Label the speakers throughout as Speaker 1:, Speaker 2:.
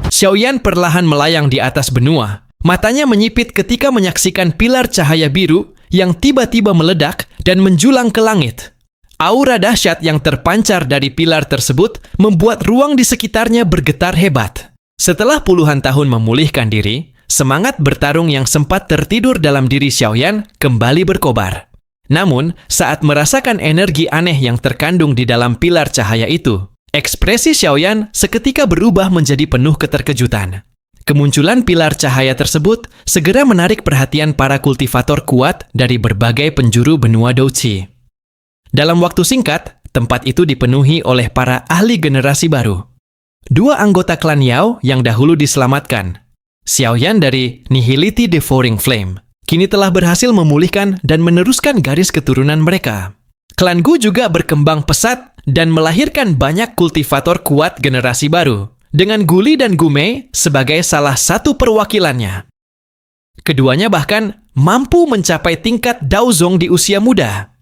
Speaker 1: Xiaoyan perlahan melayang di atas benua. Matanya menyipit ketika menyaksikan pilar cahaya biru yang tiba-tiba meledak dan menjulang ke langit. Aura dahsyat yang terpancar dari pilar tersebut membuat ruang di sekitarnya bergetar hebat. Setelah puluhan tahun memulihkan diri, semangat bertarung yang sempat tertidur dalam diri Xiaoyan kembali berkobar. Namun, saat merasakan energi aneh yang terkandung di dalam pilar cahaya itu, ekspresi Xiaoyan seketika berubah menjadi penuh keterkejutan. Kemunculan pilar cahaya tersebut segera menarik perhatian para kultivator kuat dari berbagai penjuru benua Douqi. Dalam waktu singkat, tempat itu dipenuhi oleh para ahli generasi baru. Dua anggota klan Yao yang dahulu diselamatkan, Xiaoyan dari Nihility Devouring Flame, kini telah berhasil memulihkan dan meneruskan garis keturunan mereka. Klan Gu juga berkembang pesat dan melahirkan banyak kultivator kuat generasi baru, dengan Guli dan Gumei sebagai salah satu perwakilannya. Keduanya bahkan mampu mencapai tingkat Daozong di usia muda.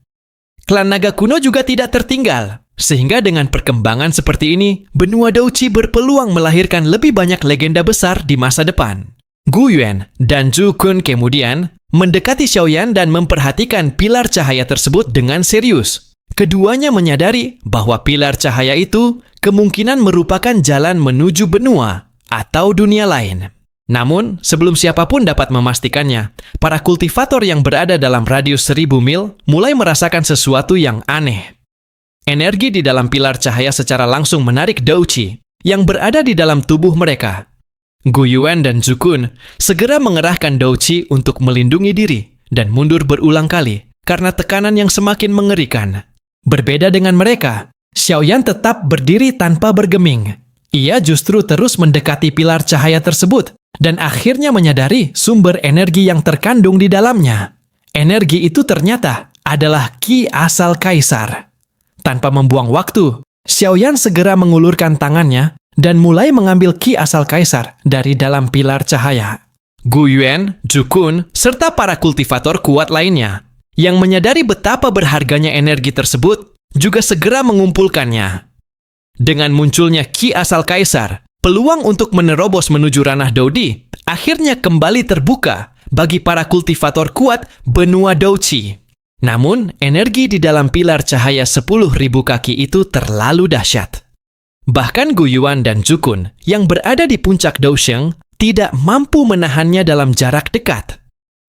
Speaker 1: Klan naga kuno juga tidak tertinggal, sehingga dengan perkembangan seperti ini, benua Douqi berpeluang melahirkan lebih banyak legenda besar di masa depan. Gu Yuan dan Zhu Kun kemudian mendekati Xiaoyan dan memperhatikan pilar cahaya tersebut dengan serius. Keduanya menyadari bahwa pilar cahaya itu kemungkinan merupakan jalan menuju benua atau dunia lain. Namun, sebelum siapapun dapat memastikannya, para kultivator yang berada dalam radius 1000 mil mulai merasakan sesuatu yang aneh. Energi di dalam pilar cahaya secara langsung menarik Douqi yang berada di dalam tubuh mereka. Gu Yuan dan Zhu Kun segera mengerahkan Douqi untuk melindungi diri dan mundur berulang kali karena tekanan yang semakin mengerikan. Berbeda dengan mereka, Xiaoyan tetap berdiri tanpa bergeming. Ia justru terus mendekati pilar cahaya tersebut dan akhirnya menyadari sumber energi yang terkandung di dalamnya. Energi itu ternyata adalah Qi asal kaisar. Tanpa membuang waktu, Xiaoyan segera mengulurkan tangannya dan mulai mengambil Qi asal kaisar dari dalam pilar cahaya. Gu Yuan, Zhu Kun, serta para kultivator kuat lainnya yang menyadari betapa berharganya energi tersebut juga segera mengumpulkannya. Dengan munculnya Qi asal kaisar, peluang untuk menerobos menuju ranah Dodi akhirnya kembali terbuka bagi para kultivator kuat benua Douqi. Namun, energi di dalam pilar cahaya 10.000 kaki itu terlalu dahsyat. Bahkan Gu Yuan dan Zhu Kun yang berada di puncak Dousheng tidak mampu menahannya dalam jarak dekat.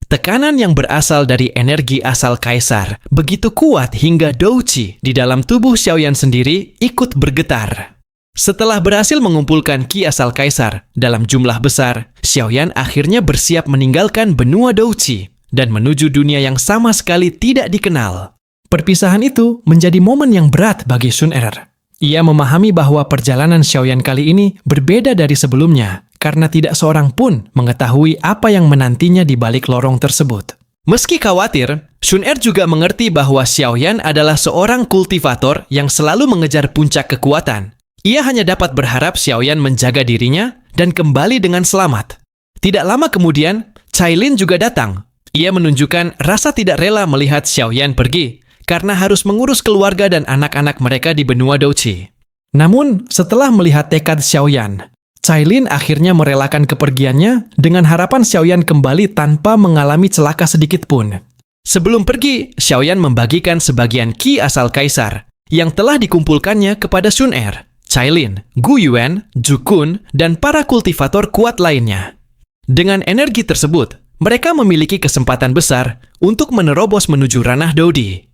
Speaker 1: Tekanan yang berasal dari energi asal kaisar begitu kuat hingga Douqi di dalam tubuh Xiaoyan sendiri ikut bergetar. Setelah berhasil mengumpulkan Qi asal kaisar dalam jumlah besar, Xiaoyan akhirnya bersiap meninggalkan benua Douqi dan menuju dunia yang sama sekali tidak dikenal. Perpisahan itu menjadi momen yang berat bagi Sun Er. Ia memahami bahwa perjalanan Xiaoyan kali ini berbeda dari sebelumnya, karena tidak seorang pun mengetahui apa yang menantinya di balik lorong tersebut. Meski khawatir, Sun Er juga mengerti bahwa Xiaoyan adalah seorang kultivator yang selalu mengejar puncak kekuatan. Ia hanya dapat berharap Xiaoyan menjaga dirinya dan kembali dengan selamat. Tidak lama kemudian, Cailin juga datang. Ia menunjukkan rasa tidak rela melihat Xiaoyan pergi, karena harus mengurus keluarga dan anak-anak mereka di benua Douqi. Namun, setelah melihat tekad Xiaoyan, Cailin akhirnya merelakan kepergiannya dengan harapan Xiaoyan kembali tanpa mengalami celaka sedikit pun. Sebelum pergi, Xiaoyan membagikan sebagian Qi asal kaisar yang telah dikumpulkannya kepada Sun Er, Cailin, Gu Yuan, Zhu Kun, dan para kultivator kuat lainnya. Dengan energi tersebut, mereka memiliki kesempatan besar untuk menerobos menuju ranah Dodi.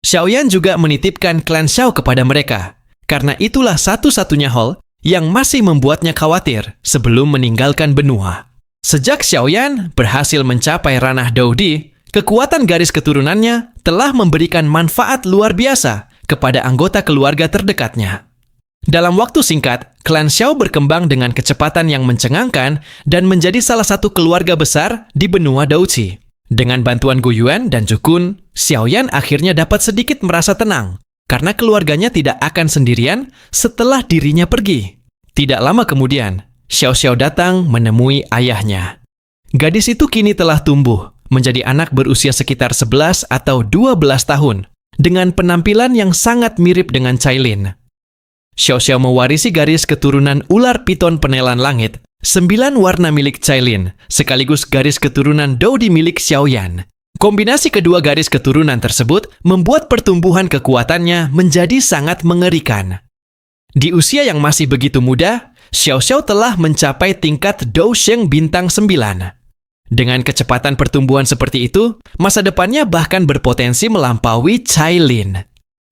Speaker 1: Xiaoyan juga menitipkan klan Xiao kepada mereka, karena itulah satu-satunya hal yang masih membuatnya khawatir sebelum meninggalkan benua. Sejak Xiaoyan berhasil mencapai ranah Dodi, kekuatan garis keturunannya telah memberikan manfaat luar biasa kepada anggota keluarga terdekatnya. Dalam waktu singkat, klan Xiao berkembang dengan kecepatan yang mencengangkan dan menjadi salah satu keluarga besar di benua Douqi. Dengan bantuan Gu Yuan dan Zhu Kun, Xiaoyan akhirnya dapat sedikit merasa tenang karena keluarganya tidak akan sendirian setelah dirinya pergi. Tidak lama kemudian, Xiao Xiao datang menemui ayahnya. Gadis itu kini telah tumbuh menjadi anak berusia sekitar 11 atau 12 tahun dengan penampilan yang sangat mirip dengan Cailin. Xiao Xiao mewarisi garis keturunan ular piton penelan langit, 9 warna milik Cailin, sekaligus garis keturunan Dou Di milik Xiaoyan. Kombinasi kedua garis keturunan tersebut membuat pertumbuhan kekuatannya menjadi sangat mengerikan. Di usia yang masih begitu muda, Xiao Xiao telah mencapai tingkat Dou Sheng bintang 9. Dengan kecepatan pertumbuhan seperti itu, masa depannya bahkan berpotensi melampaui Cailin.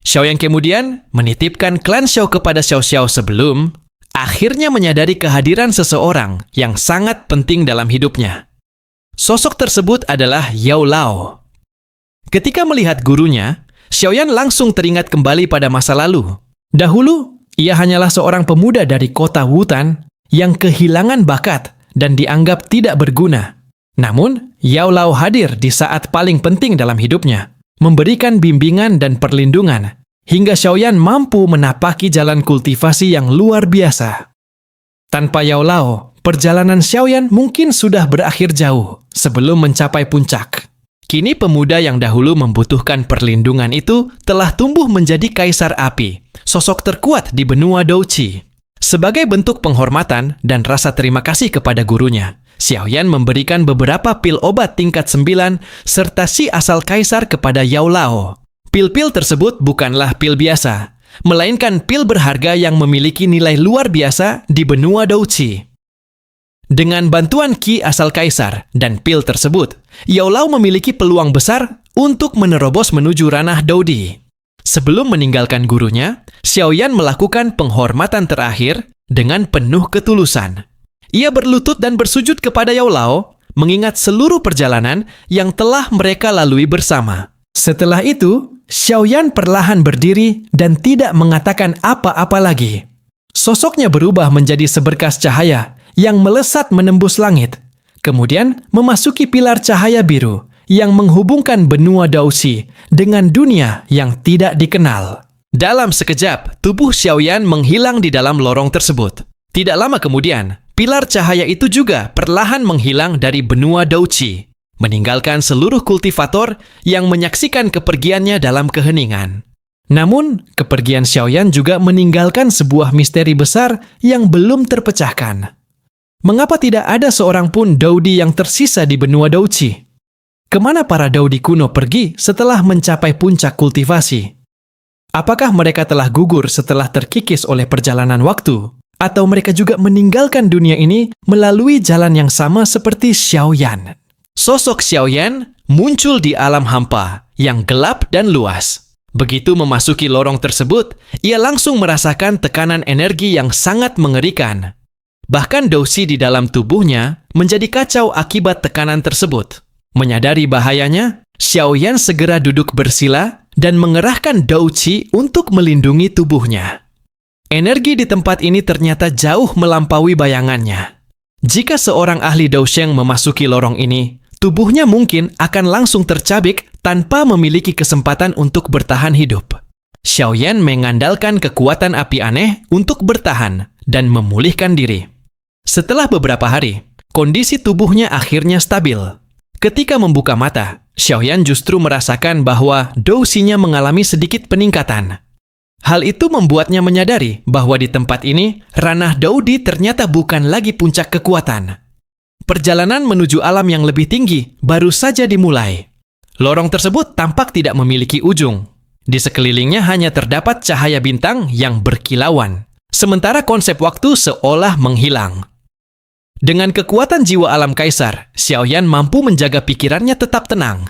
Speaker 1: Xiaoyan kemudian menitipkan klan Xiao kepada Xiao Xiao sebelum akhirnya menyadari kehadiran seseorang yang sangat penting dalam hidupnya. Sosok tersebut adalah Yao Lao. Ketika melihat gurunya, Xiaoyan langsung teringat kembali pada masa lalu. Dahulu, ia hanyalah seorang pemuda dari kota Wutan yang kehilangan bakat dan dianggap tidak berguna. Namun, Yao Lao hadir di saat paling penting dalam hidupnya, memberikan bimbingan dan perlindungan, hingga Xiaoyan mampu menapaki jalan kultivasi yang luar biasa. Tanpa Yao Lao, perjalanan Xiaoyan mungkin sudah berakhir jauh sebelum mencapai puncak. Kini pemuda yang dahulu membutuhkan perlindungan itu telah tumbuh menjadi kaisar api, sosok terkuat di benua Douqi. Sebagai bentuk penghormatan dan rasa terima kasih kepada gurunya, Xiaoyan memberikan beberapa pil obat tingkat 9 serta si asal kaisar kepada Yao Lao. Pil-pil tersebut bukanlah pil biasa, melainkan pil berharga yang memiliki nilai luar biasa di benua Douqi. Dengan bantuan Ki asal kaisar dan pil tersebut, Yao Lao memiliki peluang besar untuk menerobos menuju ranah Doudi. Sebelum meninggalkan gurunya, Xiaoyan melakukan penghormatan terakhir dengan penuh ketulusan. Ia berlutut dan bersujud kepada Yao Lao, mengingat seluruh perjalanan yang telah mereka lalui bersama. Setelah itu, Xiaoyan perlahan berdiri dan tidak mengatakan apa-apa lagi. Sosoknya berubah menjadi seberkas cahaya yang melesat menembus langit, kemudian memasuki pilar cahaya biru yang menghubungkan benua Douqi dengan dunia yang tidak dikenal. Dalam sekejap, tubuh Xiaoyan menghilang di dalam lorong tersebut. Tidak lama kemudian, pilar cahaya itu juga perlahan menghilang dari benua Douqi, meninggalkan seluruh kultivator yang menyaksikan kepergiannya dalam keheningan. Namun, kepergian Xiaoyan juga meninggalkan sebuah misteri besar yang belum terpecahkan. Mengapa tidak ada seorang pun Doudi yang tersisa di benua Douqi? Kemana para Doudi kuno pergi setelah mencapai puncak kultivasi? Apakah mereka telah gugur setelah terkikis oleh perjalanan waktu? Atau mereka juga meninggalkan dunia ini melalui jalan yang sama seperti Xiaoyan? Sosok Xiaoyan muncul di alam hampa yang gelap dan luas. Begitu memasuki lorong tersebut, ia langsung merasakan tekanan energi yang sangat mengerikan. Bahkan Douqi di dalam tubuhnya menjadi kacau akibat tekanan tersebut. Menyadari bahayanya, Xiaoyan segera duduk bersila dan mengerahkan Douqi untuk melindungi tubuhnya. Energi di tempat ini ternyata jauh melampaui bayangannya. Jika seorang ahli Dousheng memasuki lorong ini, tubuhnya mungkin akan langsung tercabik tanpa memiliki kesempatan untuk bertahan hidup. Xiaoyan mengandalkan kekuatan api aneh untuk bertahan dan memulihkan diri. Setelah beberapa hari, kondisi tubuhnya akhirnya stabil. Ketika membuka mata, Xiaoyan justru merasakan bahwa Douqi-nya mengalami sedikit peningkatan. Hal itu membuatnya menyadari bahwa di tempat ini, ranah Doudi ternyata bukan lagi puncak kekuatan. Perjalanan menuju alam yang lebih tinggi baru saja dimulai. Lorong tersebut tampak tidak memiliki ujung. Di sekelilingnya hanya terdapat cahaya bintang yang berkilauan, sementara konsep waktu seolah menghilang. Dengan kekuatan jiwa alam kaisar, Xiaoyan mampu menjaga pikirannya tetap tenang.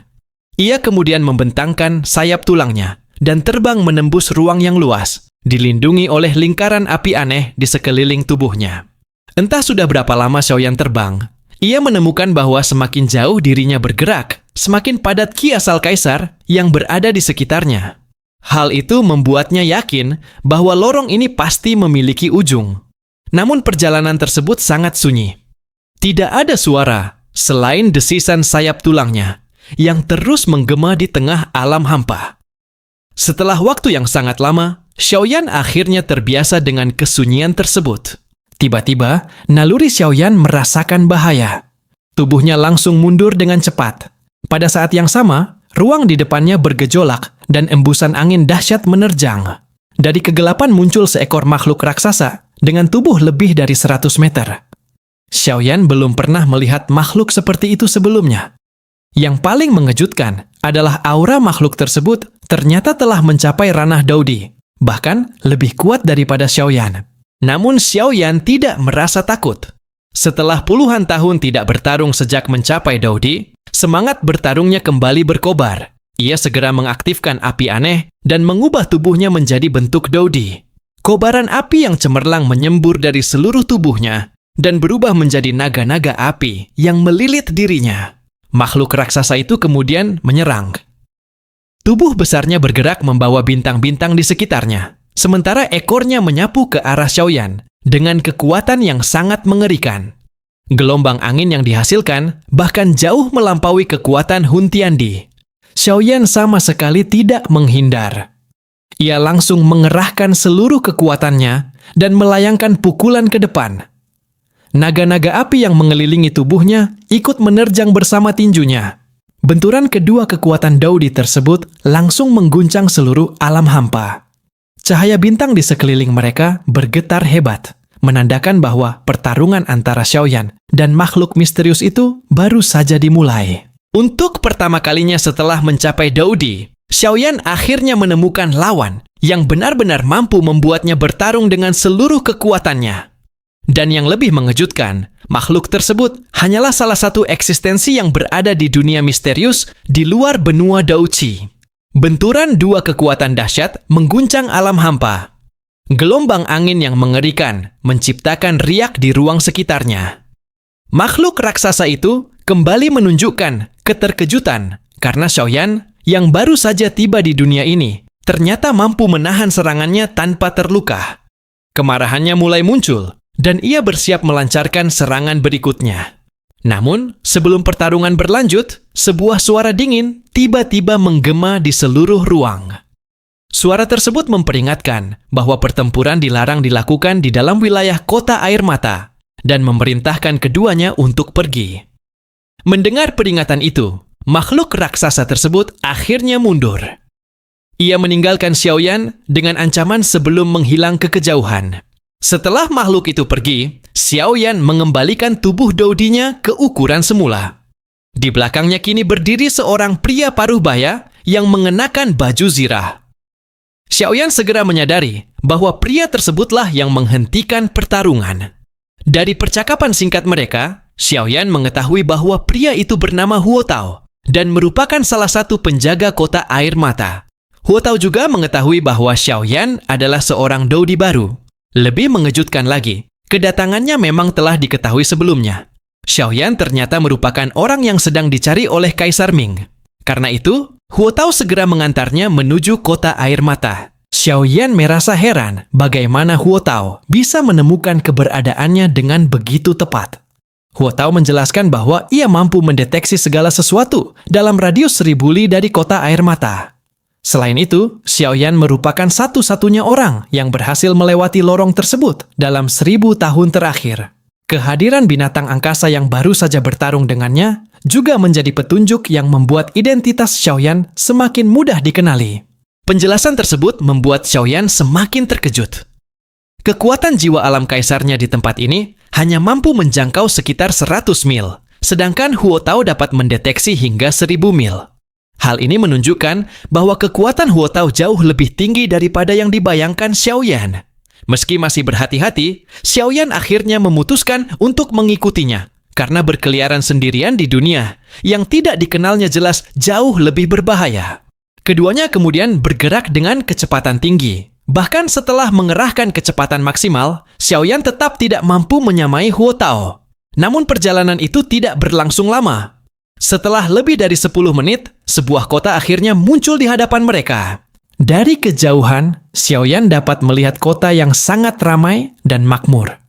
Speaker 1: Ia kemudian membentangkan sayap tulangnya dan terbang menembus ruang yang luas, dilindungi oleh lingkaran api aneh di sekeliling tubuhnya. Entah sudah berapa lama Xiaoyan terbang, ia menemukan bahwa semakin jauh dirinya bergerak, semakin padat ki asal kaisar yang berada di sekitarnya. Hal itu membuatnya yakin bahwa lorong ini pasti memiliki ujung. Namun perjalanan tersebut sangat sunyi. Tidak ada suara selain desisan sayap tulangnya yang terus menggema di tengah alam hampa. Setelah waktu yang sangat lama, Xiaoyan akhirnya terbiasa dengan kesunyian tersebut. Tiba-tiba, naluri Xiaoyan merasakan bahaya. Tubuhnya langsung mundur dengan cepat. Pada saat yang sama, ruang di depannya bergejolak dan embusan angin dahsyat menerjang. Dari kegelapan muncul seekor makhluk raksasa dengan tubuh lebih dari 100 meter. Xiaoyan belum pernah melihat makhluk seperti itu sebelumnya. Yang paling mengejutkan adalah aura makhluk tersebut ternyata telah mencapai ranah Daudi, bahkan lebih kuat daripada Xiaoyan. Namun Xiaoyan tidak merasa takut. Setelah puluhan tahun tidak bertarung sejak mencapai Daudi, semangat bertarungnya kembali berkobar. Ia segera mengaktifkan api aneh dan mengubah tubuhnya menjadi bentuk Daudi. Kobaran api yang cemerlang menyembur dari seluruh tubuhnya dan berubah menjadi naga-naga api yang melilit dirinya. Makhluk raksasa itu kemudian menyerang. Tubuh besarnya bergerak membawa bintang-bintang di sekitarnya, sementara ekornya menyapu ke arah Xiaoyan dengan kekuatan yang sangat mengerikan. Gelombang angin yang dihasilkan bahkan jauh melampaui kekuatan Hun Tiandi. Xiaoyan sama sekali tidak menghindar. Ia langsung mengerahkan seluruh kekuatannya dan melayangkan pukulan ke depan. Naga-naga api yang mengelilingi tubuhnya ikut menerjang bersama tinjunya. Benturan kedua kekuatan Daudi tersebut langsung mengguncang seluruh alam hampa. Cahaya bintang di sekeliling mereka bergetar hebat, menandakan bahwa pertarungan antara Xiaoyan dan makhluk misterius itu baru saja dimulai. Untuk pertama kalinya setelah mencapai Daudi, Xiaoyan akhirnya menemukan lawan yang benar-benar mampu membuatnya bertarung dengan seluruh kekuatannya. Dan yang lebih mengejutkan, makhluk tersebut hanyalah salah satu eksistensi yang berada di dunia misterius di luar benua Daoqi. Benturan dua kekuatan dahsyat mengguncang alam hampa. Gelombang angin yang mengerikan menciptakan riak di ruang sekitarnya. Makhluk raksasa itu kembali menunjukkan keterkejutan karena Xiaoyan yang baru saja tiba di dunia ini ternyata mampu menahan serangannya tanpa terluka. Kemarahannya mulai muncul dan ia bersiap melancarkan serangan berikutnya. Namun, sebelum pertarungan berlanjut, sebuah suara dingin tiba-tiba menggema di seluruh ruang. Suara tersebut memperingatkan bahwa pertempuran dilarang dilakukan di dalam wilayah kota air mata dan memerintahkan keduanya untuk pergi. Mendengar peringatan itu, makhluk raksasa tersebut akhirnya mundur. Ia meninggalkan Xiaoyan dengan ancaman sebelum menghilang ke kejauhan. Setelah makhluk itu pergi, Xiaoyan mengembalikan tubuh Daudinya ke ukuran semula. Di belakangnya kini berdiri seorang pria paruh baya yang mengenakan baju zirah. Xiaoyan segera menyadari bahwa pria tersebutlah yang menghentikan pertarungan. Dari percakapan singkat mereka, Xiaoyan mengetahui bahwa pria itu bernama Huo Tao dan merupakan salah satu penjaga kota air mata. Huo Tao juga mengetahui bahwa Xiaoyan adalah seorang Daudi baru. Lebih mengejutkan lagi, kedatangannya memang telah diketahui sebelumnya. Xiaoyan ternyata merupakan orang yang sedang dicari oleh Kaisar Ming. Karena itu, Huo Tao segera mengantarnya menuju kota air mata. Xiaoyan merasa heran bagaimana Huo Tao bisa menemukan keberadaannya dengan begitu tepat. Huo Tao menjelaskan bahwa ia mampu mendeteksi segala sesuatu dalam radius 1000 li dari kota air mata. Selain itu, Xiaoyan merupakan satu-satunya orang yang berhasil melewati lorong tersebut dalam 1000 tahun terakhir. Kehadiran binatang angkasa yang baru saja bertarung dengannya juga menjadi petunjuk yang membuat identitas Xiaoyan semakin mudah dikenali. Penjelasan tersebut membuat Xiaoyan semakin terkejut. Kekuatan jiwa alam kaisarnya di tempat ini hanya mampu menjangkau sekitar 100 mil, sedangkan Huo Tao dapat mendeteksi hingga 1000 mil. Hal ini menunjukkan bahwa kekuatan Huo Tao jauh lebih tinggi daripada yang dibayangkan Xiaoyan. Meski masih berhati-hati, Xiaoyan akhirnya memutuskan untuk mengikutinya karena berkeliaran sendirian di dunia yang tidak dikenalnya jelas jauh lebih berbahaya. Keduanya kemudian bergerak dengan kecepatan tinggi. Bahkan setelah mengerahkan kecepatan maksimal, Xiaoyan tetap tidak mampu menyamai Huo Tao. Namun perjalanan itu tidak berlangsung lama. Setelah lebih dari 10 menit, sebuah kota akhirnya muncul di hadapan mereka. Dari kejauhan, Xiaoyan dapat melihat kota yang sangat ramai dan makmur.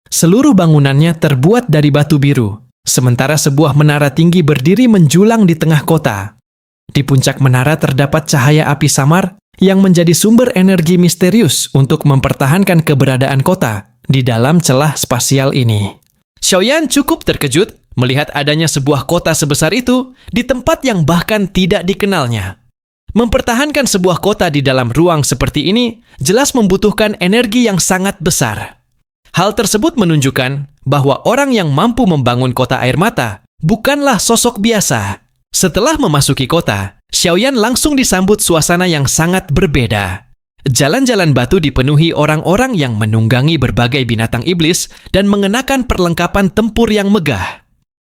Speaker 1: Seluruh bangunannya terbuat dari batu biru, sementara sebuah menara tinggi berdiri menjulang di tengah kota. Di puncak menara terdapat cahaya api samar yang menjadi sumber energi misterius untuk mempertahankan keberadaan kota di dalam celah spasial ini. Xiaoyan cukup terkejut melihat adanya sebuah kota sebesar itu di tempat yang bahkan tidak dikenalnya. Mempertahankan sebuah kota di dalam ruang seperti ini jelas membutuhkan energi yang sangat besar. Hal tersebut menunjukkan bahwa orang yang mampu membangun kota air mata bukanlah sosok biasa. Setelah memasuki kota, Xiaoyan langsung disambut suasana yang sangat berbeda. Jalan-jalan batu dipenuhi orang-orang yang menunggangi berbagai binatang iblis dan mengenakan perlengkapan tempur yang megah.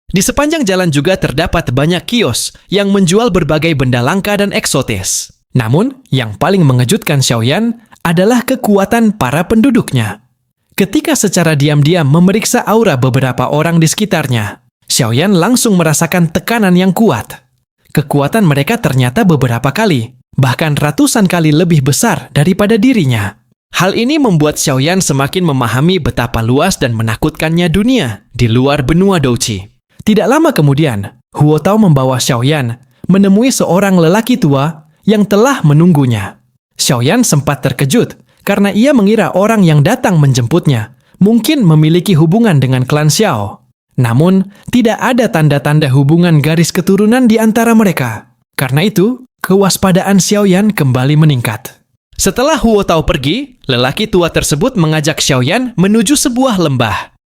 Speaker 1: Di sepanjang jalan juga terdapat banyak kios yang menjual berbagai benda langka dan eksotis. Namun, yang paling mengejutkan Xiaoyan adalah kekuatan para penduduknya. Ketika secara diam-diam memeriksa aura beberapa orang di sekitarnya, Xiaoyan langsung merasakan tekanan yang kuat. Kekuatan mereka ternyata beberapa kali, bahkan ratusan kali lebih besar daripada dirinya. Hal ini membuat Xiaoyan semakin memahami betapa luas dan menakutkannya dunia di luar benua Douqi. Tidak lama kemudian, Huo Tao membawa Xiaoyan menemui seorang lelaki tua yang telah menunggunya. Xiaoyan sempat terkejut karena ia mengira orang yang datang menjemputnya mungkin memiliki hubungan dengan klan Xiao. Namun, tidak ada tanda-tanda hubungan garis keturunan di antara mereka. Karena itu, kewaspadaan Xiaoyan kembali meningkat. Setelah Huo Tao pergi, lelaki tua tersebut mengajak Xiaoyan menuju sebuah lembah.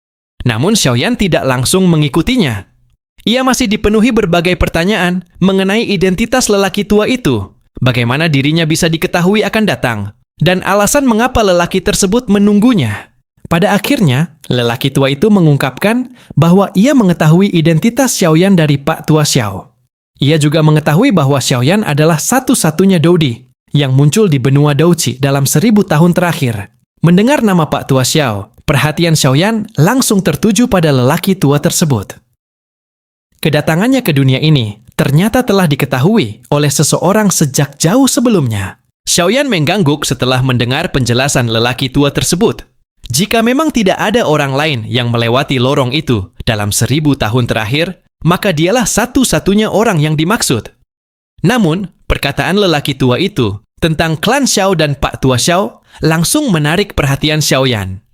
Speaker 1: Namun Xiaoyan tidak langsung mengikutinya. Ia masih dipenuhi berbagai pertanyaan mengenai identitas lelaki tua itu, bagaimana dirinya bisa diketahui akan datang, dan alasan mengapa lelaki tersebut menunggunya. Pada akhirnya, lelaki tua itu mengungkapkan bahwa ia mengetahui identitas Xiaoyan dari Pak Tua Xiao. Ia juga mengetahui bahwa Xiaoyan adalah satu-satunya Doudi yang muncul di benua Douqi dalam 1000 tahun terakhir. Mendengar nama Pak Tua Xiao, perhatian Xiaoyan langsung tertuju pada lelaki tua tersebut. Kedatangannya ke dunia ini ternyata telah diketahui oleh seseorang sejak jauh sebelumnya. Xiaoyan mengangguk setelah mendengar penjelasan lelaki tua tersebut. Jika memang tidak ada orang lain yang melewati lorong itu dalam 1000 tahun terakhir, maka dialah satu-satunya orang yang dimaksud. Namun, perkataan lelaki tua itu tentang klan Xiao dan Pak Tua Xiao langsung menarik perhatian Xiaoyan.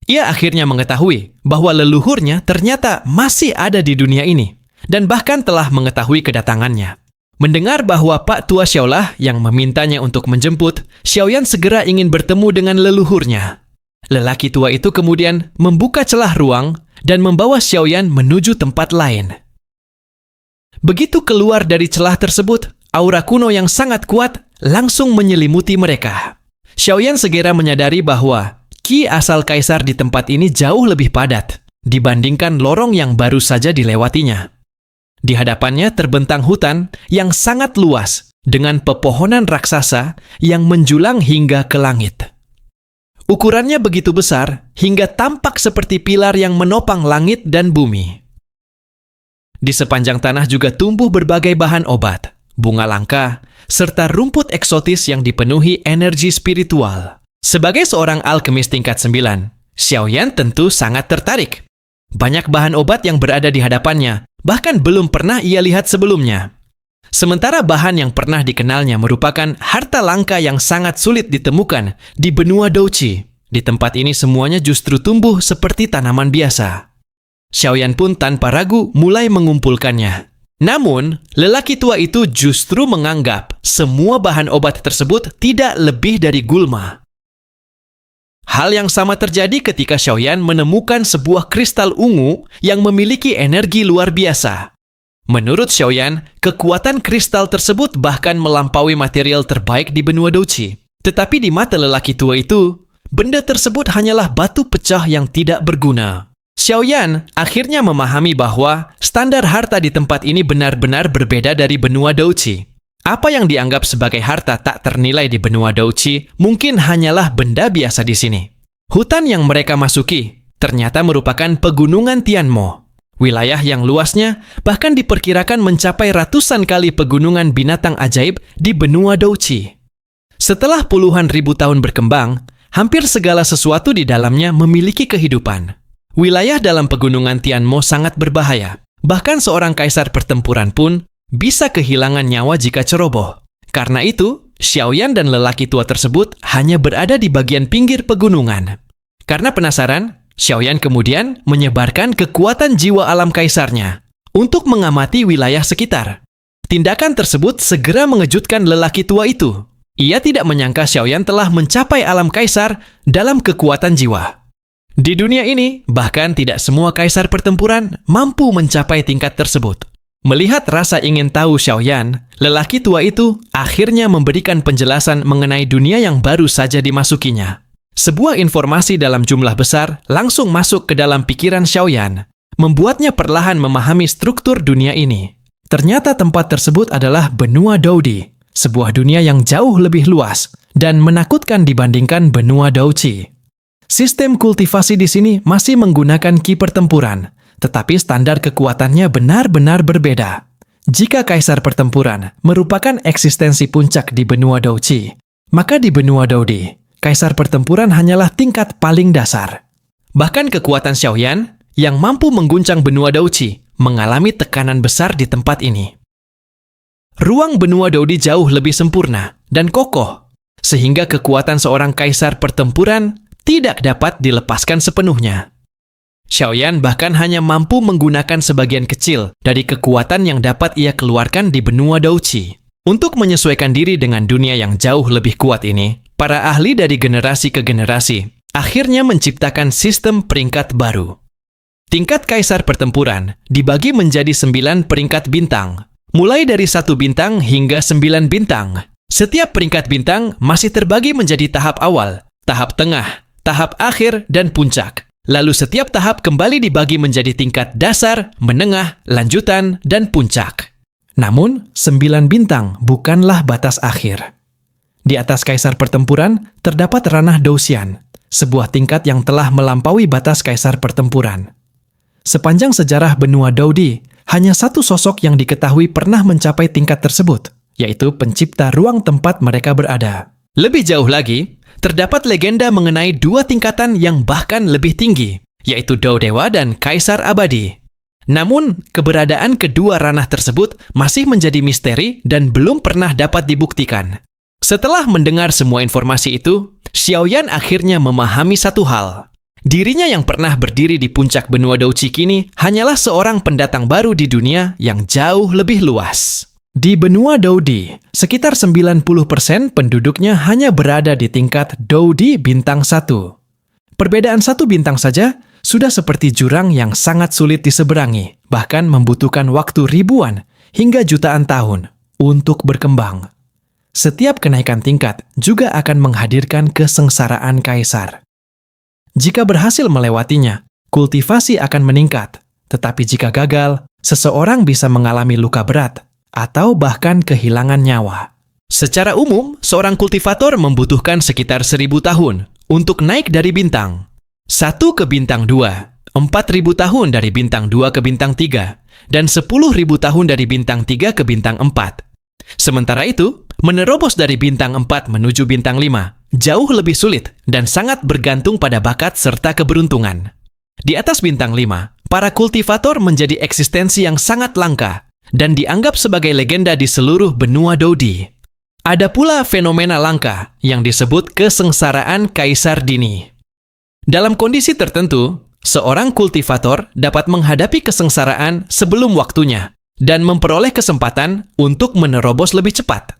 Speaker 1: Ia akhirnya mengetahui bahwa leluhurnya ternyata masih ada di dunia ini dan bahkan telah mengetahui kedatangannya. Mendengar bahwa Pak Tua Xiao lah yang memintanya untuk menjemput, Xiaoyan segera ingin bertemu dengan leluhurnya. Lelaki tua itu kemudian membuka celah ruang dan membawa Xiaoyan menuju tempat lain. Begitu keluar dari celah tersebut, aura kuno yang sangat kuat langsung menyelimuti mereka. Xiaoyan segera menyadari bahwa ki asal kaisar di tempat ini jauh lebih padat dibandingkan lorong yang baru saja dilewatinya. Di hadapannya terbentang hutan yang sangat luas dengan pepohonan raksasa yang menjulang hingga ke langit. Ukurannya begitu besar hingga tampak seperti pilar yang menopang langit dan bumi. Di sepanjang tanah juga tumbuh berbagai bahan obat, bunga langka, serta rumput eksotis yang dipenuhi energi spiritual. Sebagai seorang alkemis tingkat 9, Xiaoyan tentu sangat tertarik. Banyak bahan obat yang berada di hadapannya, bahkan belum pernah ia lihat sebelumnya. Sementara bahan yang pernah dikenalnya merupakan harta langka yang sangat sulit ditemukan di benua Douqi. Di tempat ini semuanya justru tumbuh seperti tanaman biasa. Xiaoyan pun tanpa ragu mulai mengumpulkannya. Namun, lelaki tua itu justru menganggap semua bahan obat tersebut tidak lebih dari gulma. Hal yang sama terjadi ketika Xiaoyan menemukan sebuah kristal ungu yang memiliki energi luar biasa. Menurut Xiaoyan, kekuatan kristal tersebut bahkan melampaui material terbaik di benua Douqi. Tetapi di mata lelaki tua itu, benda tersebut hanyalah batu pecah yang tidak berguna. Xiaoyan akhirnya memahami bahwa standar harta di tempat ini benar-benar berbeda dari benua Douqi. Apa yang dianggap sebagai harta tak ternilai di benua Douqi mungkin hanyalah benda biasa di sini. Hutan yang mereka masuki ternyata merupakan pegunungan Tianmo. Wilayah yang luasnya bahkan diperkirakan mencapai ratusan kali pegunungan binatang ajaib di benua Douqi. Setelah puluhan ribu tahun berkembang, hampir segala sesuatu di dalamnya memiliki kehidupan. Wilayah dalam pegunungan Tianmo sangat berbahaya. Bahkan seorang kaisar pertempuran pun bisa kehilangan nyawa jika ceroboh. Karena itu, Xiaoyan dan lelaki tua tersebut hanya berada di bagian pinggir pegunungan. Karena penasaran, Xiaoyan kemudian menyebarkan kekuatan jiwa alam kaisarnya untuk mengamati wilayah sekitar. Tindakan tersebut segera mengejutkan lelaki tua itu. Ia tidak menyangka Xiaoyan telah mencapai alam kaisar dalam kekuatan jiwa. Di dunia ini, bahkan tidak semua kaisar pertempuran mampu mencapai tingkat tersebut. Melihat rasa ingin tahu Xiaoyan, lelaki tua itu akhirnya memberikan penjelasan mengenai dunia yang baru saja dimasukinya. Sebuah informasi dalam jumlah besar langsung masuk ke dalam pikiran Xiaoyan, membuatnya perlahan memahami struktur dunia ini. Ternyata tempat tersebut adalah benua Doudi, sebuah dunia yang jauh lebih luas dan menakutkan dibandingkan benua Douqi. Sistem kultivasi di sini masih menggunakan ki pertempuran, tetapi standar kekuatannya benar-benar berbeda. Jika kaisar pertempuran merupakan eksistensi puncak di benua Douqi, maka di benua Doudi, kaisar pertempuran hanyalah tingkat paling dasar. Bahkan kekuatan Xiaoyan yang mampu mengguncang benua Douqi mengalami tekanan besar di tempat ini. Ruang benua Doudi jauh lebih sempurna dan kokoh, sehingga kekuatan seorang kaisar pertempuran tidak dapat dilepaskan sepenuhnya. Xiaoyan bahkan hanya mampu menggunakan sebagian kecil dari kekuatan yang dapat ia keluarkan di benua Douqi. Untuk menyesuaikan diri dengan dunia yang jauh lebih kuat ini, para ahli dari generasi ke generasi akhirnya menciptakan sistem peringkat baru. Tingkat kaisar pertempuran dibagi menjadi 9 peringkat bintang, mulai dari 1 bintang hingga 9 bintang. Setiap peringkat bintang masih terbagi menjadi tahap awal, tahap tengah, tahap akhir, dan puncak. Lalu setiap tahap kembali dibagi menjadi tingkat dasar, menengah, lanjutan, dan puncak. Namun, 9 bintang bukanlah batas akhir. Di atas kaisar pertempuran terdapat ranah Douxian, sebuah tingkat yang telah melampaui batas kaisar pertempuran. Sepanjang sejarah benua Doudi, hanya satu sosok yang diketahui pernah mencapai tingkat tersebut, yaitu pencipta ruang tempat mereka berada. Lebih jauh lagi, terdapat legenda mengenai 2 tingkatan yang bahkan lebih tinggi, yaitu Dao Dewa dan Kaisar Abadi. Namun, keberadaan kedua ranah tersebut masih menjadi misteri dan belum pernah dapat dibuktikan. Setelah mendengar semua informasi itu, Xiaoyan akhirnya memahami satu hal. Dirinya yang pernah berdiri di puncak benua Douqi kini hanyalah seorang pendatang baru di dunia yang jauh lebih luas. Di benua Doudi, sekitar 90% penduduknya hanya berada di tingkat Doudi bintang 1. Perbedaan 1 bintang saja sudah seperti jurang yang sangat sulit diseberangi, bahkan membutuhkan waktu ribuan hingga jutaan tahun untuk berkembang. Setiap kenaikan tingkat juga akan menghadirkan kesengsaraan kaisar. Jika berhasil melewatinya, kultivasi akan meningkat. Tetapi jika gagal, seseorang bisa mengalami luka berat atau bahkan kehilangan nyawa. Secara umum, seorang kultivator membutuhkan sekitar 1000 tahun untuk naik dari bintang 1 ke bintang 2, 4000 tahun dari bintang 2 ke bintang 3, dan 10.000 tahun dari bintang 3 ke bintang 4. Sementara itu, menerobos dari bintang 4 menuju bintang 5 jauh lebih sulit dan sangat bergantung pada bakat serta keberuntungan. Di atas bintang 5, para kultivator menjadi eksistensi yang sangat langka dan dianggap sebagai legenda di seluruh benua Doudi. Ada pula fenomena langka yang disebut kesengsaraan kaisar dini. Dalam kondisi tertentu, seorang kultivator dapat menghadapi kesengsaraan sebelum waktunya dan memperoleh kesempatan untuk menerobos lebih cepat.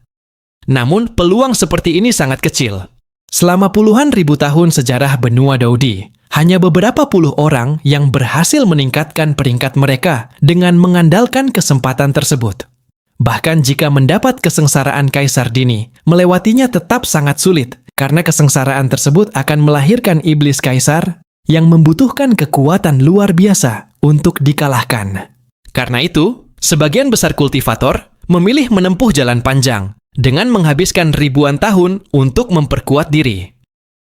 Speaker 1: Namun, peluang seperti ini sangat kecil. Selama puluhan ribu tahun sejarah benua Doudi, hanya beberapa puluh orang yang berhasil meningkatkan peringkat mereka dengan mengandalkan kesempatan tersebut. Bahkan jika mendapat kesengsaraan kaisar dini, melewatinya tetap sangat sulit karena kesengsaraan tersebut akan melahirkan iblis kaisar yang membutuhkan kekuatan luar biasa untuk dikalahkan. Karena itu, sebagian besar kultivator memilih menempuh jalan panjang dengan menghabiskan ribuan tahun untuk memperkuat diri.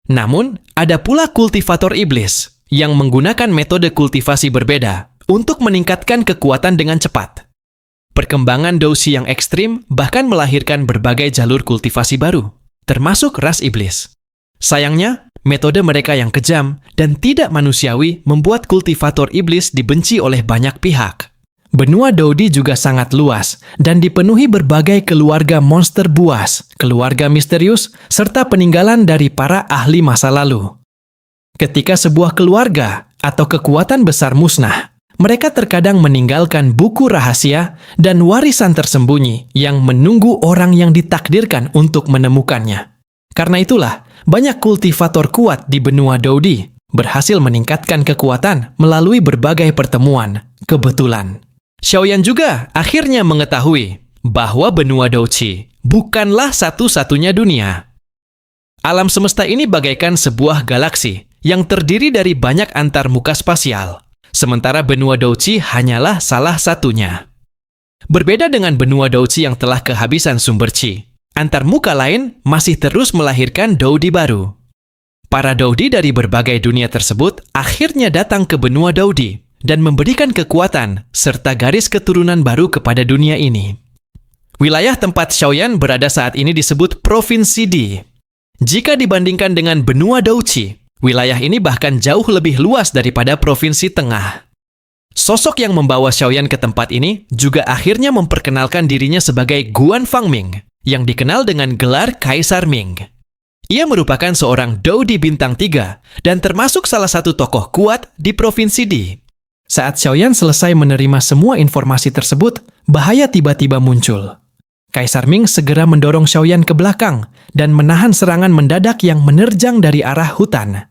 Speaker 1: Namun, ada pula kultivator iblis yang menggunakan metode kultivasi berbeda untuk meningkatkan kekuatan dengan cepat. Perkembangan Douxi yang ekstrim bahkan melahirkan berbagai jalur kultivasi baru, termasuk ras iblis. Sayangnya, metode mereka yang kejam dan tidak manusiawi membuat kultivator iblis dibenci oleh banyak pihak. Benua Doudi juga sangat luas dan dipenuhi berbagai keluarga monster buas, keluarga misterius, serta peninggalan dari para ahli masa lalu. Ketika sebuah keluarga atau kekuatan besar musnah, mereka terkadang meninggalkan buku rahasia dan warisan tersembunyi yang menunggu orang yang ditakdirkan untuk menemukannya. Karena itulah, banyak kultivator kuat di benua Daudi berhasil meningkatkan kekuatan melalui berbagai pertemuan kebetulan. Xiaoyan juga akhirnya mengetahui bahwa benua Douqi bukanlah satu-satunya dunia. Alam semesta ini bagaikan sebuah galaksi yang terdiri dari banyak antarmuka spasial. Sementara benua Douqi hanyalah salah satunya. Berbeda dengan benua Douqi yang telah kehabisan sumber qi, antarmuka lain masih terus melahirkan Daudi baru. Para Daudi dari berbagai dunia tersebut akhirnya datang ke benua Daudi dan memberikan kekuatan serta garis keturunan baru kepada dunia ini. Wilayah tempat Xiaoyan berada saat ini disebut Provinsi Di. Jika dibandingkan dengan benua Douqi, wilayah ini bahkan jauh lebih luas daripada Provinsi Tengah. Sosok yang membawa Xiaoyan ke tempat ini juga akhirnya memperkenalkan dirinya sebagai Guan Fangming, yang dikenal dengan gelar Kaisar Ming. Ia merupakan seorang Daudi bintang 3 dan termasuk salah satu tokoh kuat di Provinsi Di. Saat Xiaoyan selesai menerima semua informasi tersebut, bahaya tiba-tiba muncul. Kaisar Ming segera mendorong Xiaoyan ke belakang dan menahan serangan mendadak yang menerjang dari arah hutan.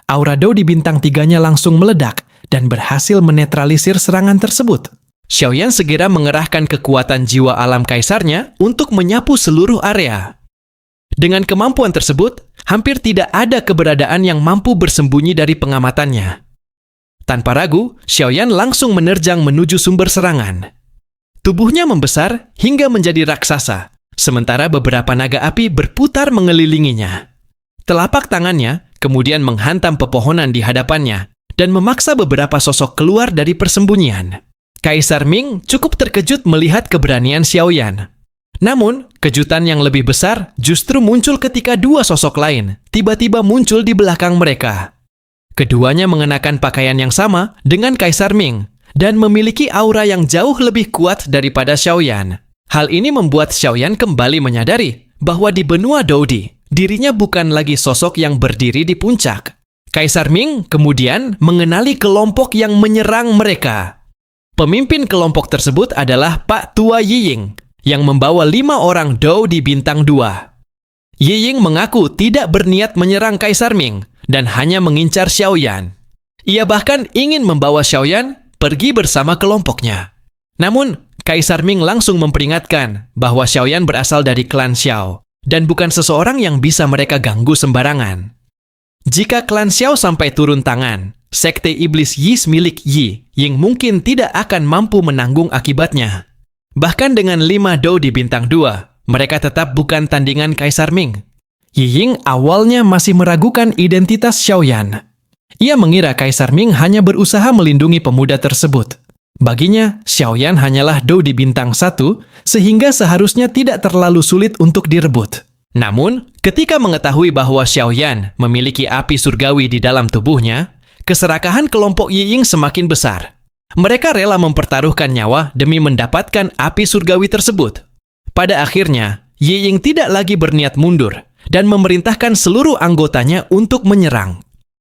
Speaker 1: Aura Daudi bintang 3-nya langsung meledak dan berhasil menetralisir serangan tersebut. Xiaoyan segera mengerahkan kekuatan jiwa alam kaisarnya untuk menyapu seluruh area. Dengan kemampuan tersebut, hampir tidak ada keberadaan yang mampu bersembunyi dari pengamatannya. Tanpa ragu, Xiaoyan langsung menerjang menuju sumber serangan. Tubuhnya membesar hingga menjadi raksasa, sementara beberapa naga api berputar mengelilinginya. Telapak tangannya kemudian menghantam pepohonan di hadapannya dan memaksa beberapa sosok keluar dari persembunyian. Kaisar Ming cukup terkejut melihat keberanian Xiaoyan. Namun, kejutan yang lebih besar justru muncul ketika dua sosok lain tiba-tiba muncul di belakang mereka. Keduanya mengenakan pakaian yang sama dengan Kaisar Ming dan memiliki aura yang jauh lebih kuat daripada Xiaoyan. Hal ini membuat Xiaoyan kembali menyadari bahwa di benua Daudi, dirinya bukan lagi sosok yang berdiri di puncak. Kaisar Ming kemudian mengenali kelompok yang menyerang mereka. Pemimpin kelompok tersebut adalah Pak Tua Yiying yang membawa 5 orang Daudi bintang 2. Yiying mengaku tidak berniat menyerang Kaisar Ming dan hanya mengincar Xiaoyan. Ia bahkan ingin membawa Xiaoyan pergi bersama kelompoknya. Namun, Kaisar Ming langsung memperingatkan bahwa Xiaoyan berasal dari klan Xiao dan bukan seseorang yang bisa mereka ganggu sembarangan. Jika klan Xiao sampai turun tangan, sekte iblis Yi milik Yi yang mungkin tidak akan mampu menanggung akibatnya. Bahkan dengan 5 Daudi bintang 2, mereka tetap bukan tandingan Kaisar Ming. Yiying awalnya masih meragukan identitas Xiaoyan. Ia mengira Kaisar Ming hanya berusaha melindungi pemuda tersebut. Baginya, Xiaoyan hanyalah Daudi bintang 1, sehingga seharusnya tidak terlalu sulit untuk direbut. Namun, ketika mengetahui bahwa Xiaoyan memiliki api surgawi di dalam tubuhnya, keserakahan kelompok Yiying semakin besar. Mereka rela mempertaruhkan nyawa demi mendapatkan api surgawi tersebut. Pada akhirnya, Yiying tidak lagi berniat mundur dan memerintahkan seluruh anggotanya untuk menyerang.